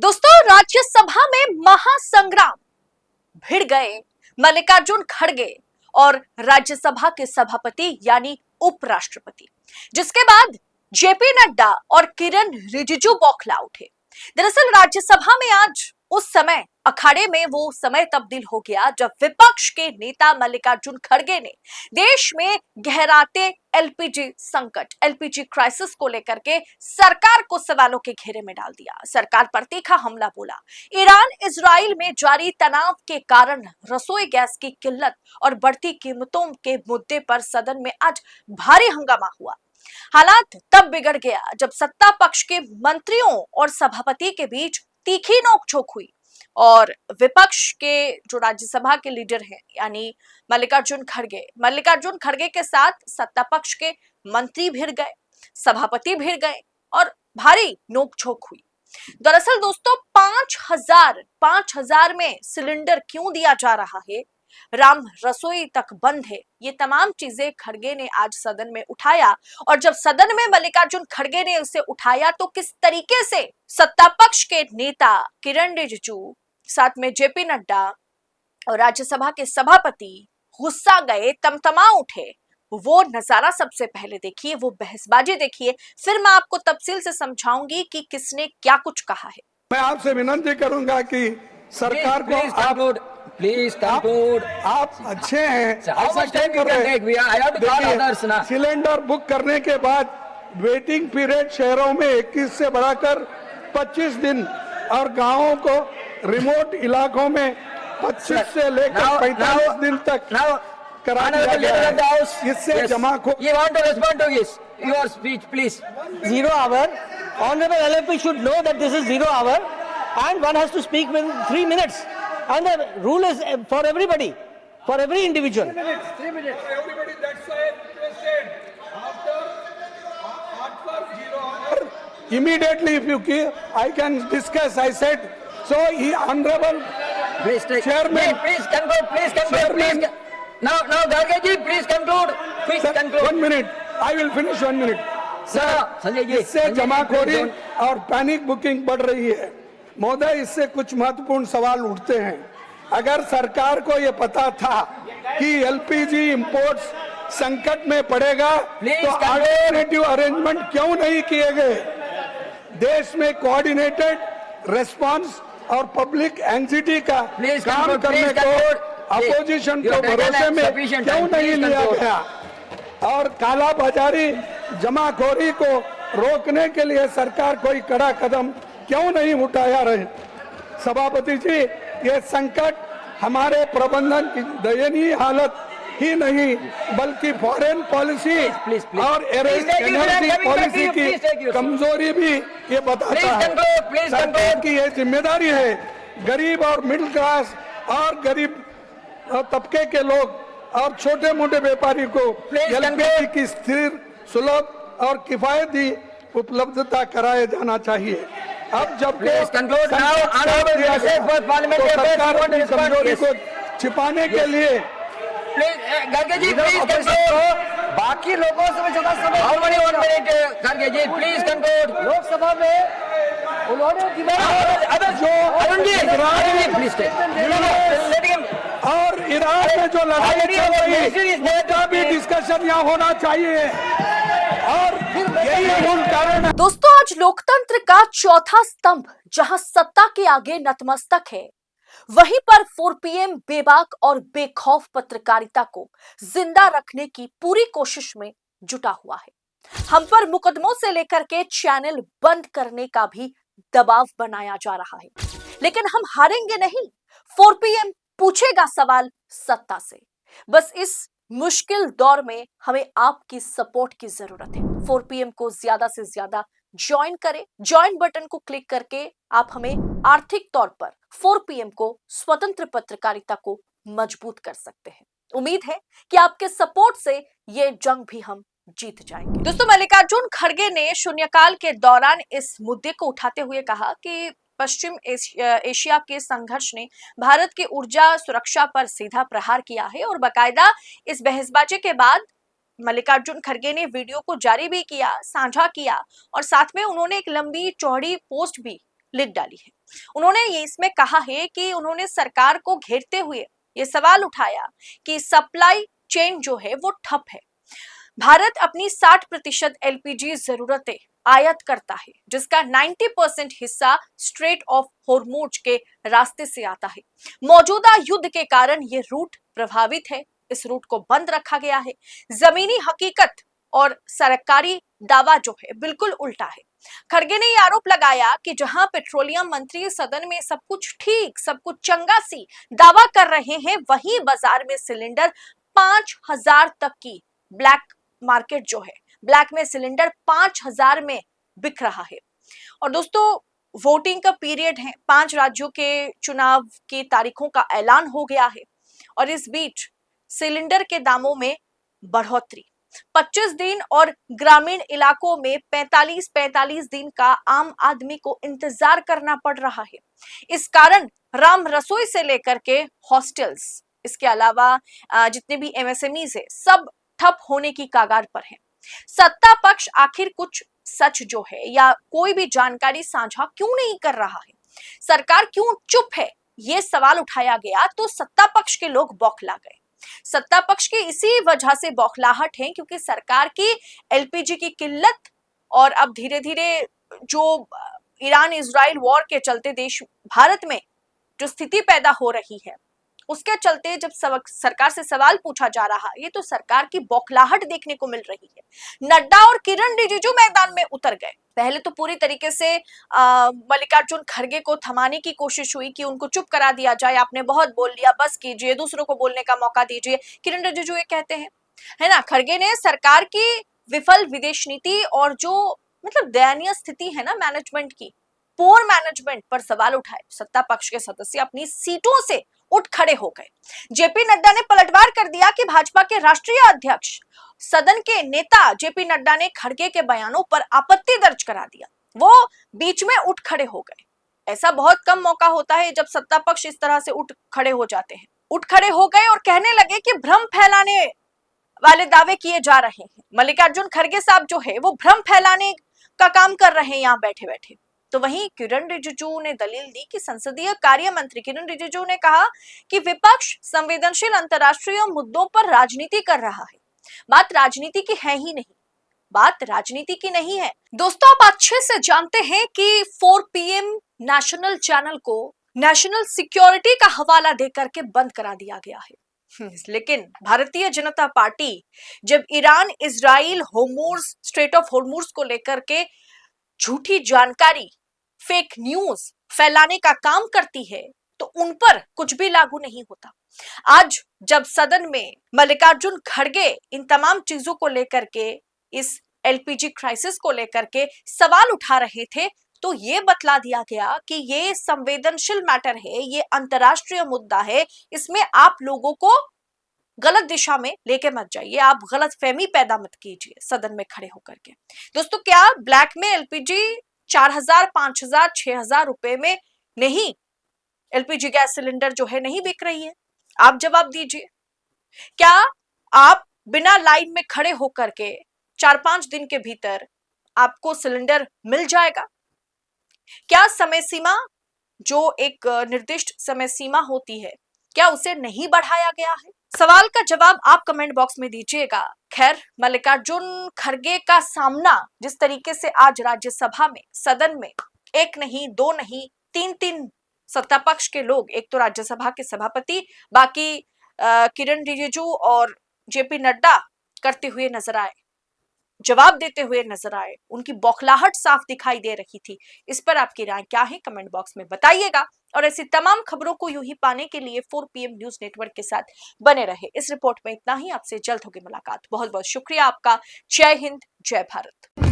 दोस्तों, राज्यसभा में महासंग्राम भिड़ गए मल्लिकार्जुन खड़गे और राज्यसभा के सभापति यानी उपराष्ट्रपति, जिसके बाद जेपी नड्डा और किरण रिजिजू बौखला उठे। दरअसल राज्यसभा में आज उस समय अखाड़े में वो समय तब्दील हो गया जब विपक्ष के नेता मल्लिकार्जुन खड़गे ने देश में गहराते एलपीजी संकट, एलपीजी क्राइसिस को लेकर के सरकार को सवालों के घेरे में डाल दिया। सरकार पर तीखा हमला बोला। ईरान इजराइल में जारी तनाव के कारण रसोई गैस की किल्लत और बढ़ती कीमतों के मुद्दे पर सदन में आज भारी हंगामा हुआ। हालात तब बिगड़ गया जब सत्ता पक्ष के मंत्रियों और सभापति के बीच तीखी नोकझोंक हुई और विपक्ष के जो राज्यसभा के लीडर हैं यानी मल्लिकार्जुन खड़गे के साथ सत्ता पक्ष के मंत्री भिड़ गए, सभापति भिड़ गए और भारी नोकझोंक हुई। दरअसल दोस्तों, 5,000 में सिलेंडर क्यों दिया जा रहा है, राम रसोई तक बंद है, ये तमाम चीजें खड़गे ने आज सदन में उठाया। और जब सदन में मल्लिकार्जुन खड़गे ने उसे उठाया तो किस तरीके से सत्ता पक्ष के नेता किरण रिजिजू, साथ में जेपी नड्डा और राज्यसभा के सभापति गुस्सा गए, तमतमा उठे, वो नजारा सबसे पहले देखिए, वो बहसबाजी देखिए, फिर मैं आपको तफसील से समझाऊंगी कि किसने क्या कुछ कहा है। मैं आपसे विनती करूंगा कि सरकार को प्लीज कंक्लूड। आप अच्छे हैं, ऐसा क्या कर रहे हैं? सिलेंडर बुक करने के बाद वेटिंग पीरियड शहरों में 21 से बढ़ाकर 25 दिन और गांवों को रिमोट इलाकों में 25 से लेकर 45 दिन तक करा दिया गया है। इससे जमाखोरी। You want to respond to this? Your speech, please. 0 hour. Honorable LLP should know that this is 0 hour, and one has to speak within 3 minutes. And the rule is for everybody, for every individual. 3 minutes. Everybody, that's why I requested after 0 hour. Immediately, if you give, I can discuss. I said so. He honorable. Please take. Chairman. Please conclude. Please conclude. Please. Now, Garge ji, please conclude. Please Sir, conclude. 1 minute. I will finish 1 minute. Sir, Sanjay ji. इससे जमाखोरी और panic booking बढ़ रही है। महोदय, इससे कुछ महत्वपूर्ण सवाल उठते हैं। अगर सरकार को ये पता था कि एलपीजी इंपोर्ट्स संकट में पड़ेगा तो अल्टरनेटिव अरेंजमेंट क्यों नहीं किए गए? देश में कोऑर्डिनेटेड रिस्पांस और पब्लिक एंग्जाइटी का काम करने को अपोजिशन को भरोसे में क्यों नहीं लिया गया? और काला बाजारी, जमाखोरी को रोकने के लिए सरकार कोई कड़ा कदम क्यों नहीं उठाया रहे? सभापति जी, ये संकट हमारे प्रबंधन की दयनीय हालत ही नहीं बल्कि फॉरेन पॉलिसी और एनर्जी पॉलिसी की कमजोरी भी ये बताता है। सरकार की ये जिम्मेदारी है गरीब और मिडिल क्लास और गरीब तबके के लोग और छोटे मोटे व्यापारी को एलपीजी की स्थिर, सुलभ और किफायती उपलब्धता कराया जाना चाहिए। अब जब कमजोरी को छिपाने के लिए Garge ji, please conclude. बाकी लोगों से ज्यादा समय। How many 1 minute, Garge ji, please conclude. Lok Sabha में उन्होंने Arun ji, please take. Let him. और ईरान में जो लड़ाई चल रही है उसका भी डिस्कशन यहाँ होना चाहिए और यही मूल कारण है। दोस्तों, आज लोकतंत्र का चौथा स्तंभ जहां सत्ता के आगे नतमस्तक है, वहीं पर 4PM बेबाक और बेखौफ पत्रकारिता को जिंदा रखने की पूरी कोशिश में जुटा हुआ है। हम पर मुकदमों से लेकर के चैनल बंद करने का भी दबाव बनाया जा रहा है, लेकिन हम हारेंगे नहीं। 4PM पूछेगा सवाल सत्ता से। बस इस मुश्किल दौर में हमें आपकी सपोर्ट की जरूरत है। 4PM को ज्यादा से ज्यादा ज्वाइन करें। ज्वाइन बटन को क्लिक करके आप हमें आर्थिक तौर पर 4PM को स्वतंत्र पत्रकारिता को मजबूत कर सकते हैं। उम्मीद है कि आपके सपोर्ट से ये जंग भी हम जीत जाएंगे। दोस्तों, मल्लिकार्जुन खड़गे ने शून्यकाल के दौरान इस मुद्दे को उठाते हुए कहा कि पश्चिम एशिया के संघर्ष ने भारत की ऊर्जा सुरक्षा पर सीधा प्रहार किया है और बाकायदा इस बहसबाजी के बाद मल्लिकार्जुन खड़गे ने वीडियो को जारी भी किया, साझा किया और साथ में उन्होंने एक लंबी चौड़ी पोस्ट भी लिख डाली है। उन्होंने ये इसमें कहा है कि उन्होंने सरकार को घेरते हुए ये सवाल उठाया कि सप्लाई चेन जो है वो ठप है। भारत अपनी 60% एलपीजी जरूरतें आयात करता है, जिसका 90% हिस्सा स्ट्रेट ऑफ हॉर्मुज के रास्ते से आता है। मौजूदा युद्ध के कारण ये रूट प्रभावित है, इस रूट को बंद रखा गया है। जमीनी हकीकत और सरकारी दावा जो है बिल्कुल उल्टा है। खड़गे ने ये आरोप लगाया कि जहां पेट्रोलियम मंत्री सदन में सब कुछ ठीक, सब कुछ चंगा सी दावा कर रहे हैं, वहीं बाजार में सिलेंडर 5000 तक की ब्लैक मार्केट जो है, ब्लैक में सिलेंडर 5000 में बिक रहा है। और दोस्तों, वोटिंग का पीरियड है, 5 राज्यों के चुनाव की तारीखों का ऐलान हो गया है और इस बीच सिलेंडर के दामों में बढ़ोतरी, 25 दिन और ग्रामीण इलाकों में 45 दिन का आम आदमी को इंतजार करना पड़ रहा है। इस कारण राम रसोई से लेकर के हॉस्टल्स, इसके अलावा जितने भी एमएसएमईज है, सब ठप होने की कगार पर है। सत्ता पक्ष आखिर कुछ सच जो है या कोई भी जानकारी साझा क्यों नहीं कर रहा है? सरकार क्यों चुप है? ये सवाल उठाया गया तो सत्ता पक्ष के लोग बौखला गए। सत्ता पक्ष की इसी वजह से बौखलाहट है क्योंकि सरकार की एलपीजी की किल्लत और अब धीरे धीरे जो ईरान इजराइल वॉर के चलते देश भारत में जो स्थिति पैदा हो रही है, उसके चलते जब सरकार से सवाल पूछा जा रहा है तो सरकार की बौखलाहट देखने को मिल रही है। नड्डा और किरण रिजिजू मैदान में उतर गए। पहले तो पूरी तरीके से मल्लिकार्जुन खड़गे को थमाने की कोशिश हुई कि उनको चुप करा दिया जाए, आपने बहुत बोल लिया, बस कीजिए, दूसरों को बोलने का मौका दीजिए। किरण रिजिजू ये कहते हैं, है ना। खड़गे ने सरकार की विफल विदेश नीति और जो मतलब दयनीय स्थिति है ना मैनेजमेंट की, पोर मैनेजमेंट पर सवाल उठाए। सत्ता पक्ष के सदस्य अपनी सीटों से उठ खड़े हो गए। जेपी नड्डा ने पलटवार कर दिया कि भाजपा के राष्ट्रीय अध्यक्ष, सदन के नेता जेपी नड्डा ने खड़गे के बयानों पर आपत्ति दर्ज करा दिया। वो बीच में उठ खड़े हो गए। ऐसा बहुत कम मौका होता है जब सत्ता पक्ष इस तरह से उठ खड़े हो जाते हैं। उठ खड़े हो गए और कहने लगे कि भ्रम फैलाने वाले दावे किए जा रहे हैं। मल्लिकार्जुन खड़गे साहब जो है वो भ्रम फैलाने का काम कर रहे हैं यहाँ बैठे बैठे। तो वहीं किरण रिजिजू ने दलील दी कि संसदीय कार्य मंत्री किरण रिजिजू ने कहा कि विपक्ष संवेदनशील अंतर्राष्ट्रीय मुद्दों पर राजनीति कर रहा है। बात राजनीति की है ही नहीं, बात राजनीति की नहीं है। दोस्तों, आप अच्छे से जानते हैं कि 4 PM नेशनल चैनल को नेशनल सिक्योरिटी का हवाला देकर के बंद करा दिया गया है। लेकिन भारतीय जनता पार्टी जब Iran Israel Hormuz, straight of Hormuz को लेकर के झूठी जानकारी, फेक न्यूज फैलाने का काम करती है तो उन पर कुछ भी लागू नहीं होता। आज जब सदन में मल्लिकार्जुन खड़गे इन तमाम चीजों को लेकर के, इस एलपीजी क्राइसिस को लेकर के सवाल उठा रहे थे, तो ये बतला दिया गया कि ये संवेदनशील मैटर है, ये अंतर्राष्ट्रीय मुद्दा है, इसमें आप लोगों को गलत दिशा में लेके मत जाइए, आप गलत फहमी पैदा मत कीजिए सदन में खड़े होकर के। दोस्तों, क्या ब्लैक में एलपीजी 4000, 5000, 6000 रुपए में नहीं एलपीजी गैस सिलेंडर जो है नहीं बिक रही है? आप जवाब दीजिए। क्या आप बिना लाइन में खड़े होकर के 4-5 दिन के भीतर आपको सिलेंडर मिल जाएगा? क्या समय सीमा, जो एक निर्दिष्ट समय सीमा होती है, क्या उसे नहीं बढ़ाया गया है? सवाल का जवाब आप कमेंट बॉक्स में दीजिएगा। खैर, मल्लिकार्जुन खड़गे का सामना जिस तरीके से आज राज्यसभा में, सदन में, एक नहीं, दो नहीं, 3 सत्ता पक्ष के लोग, एक तो राज्यसभा के सभापति, बाकी किरण रिजिजू और जेपी नड्डा करते हुए नजर आए, जवाब देते हुए नजर आए, उनकी बौखलाहट साफ दिखाई दे रही थी। इस पर आपकी राय क्या है? कमेंट बॉक्स में बताइएगा। और ऐसी तमाम खबरों को यूं ही पाने के लिए 4 PM न्यूज नेटवर्क के साथ बने रहे। इस रिपोर्ट में इतना ही, आपसे जल्द होगी मुलाकात। बहुत बहुत शुक्रिया आपका। जय हिंद, जय भारत।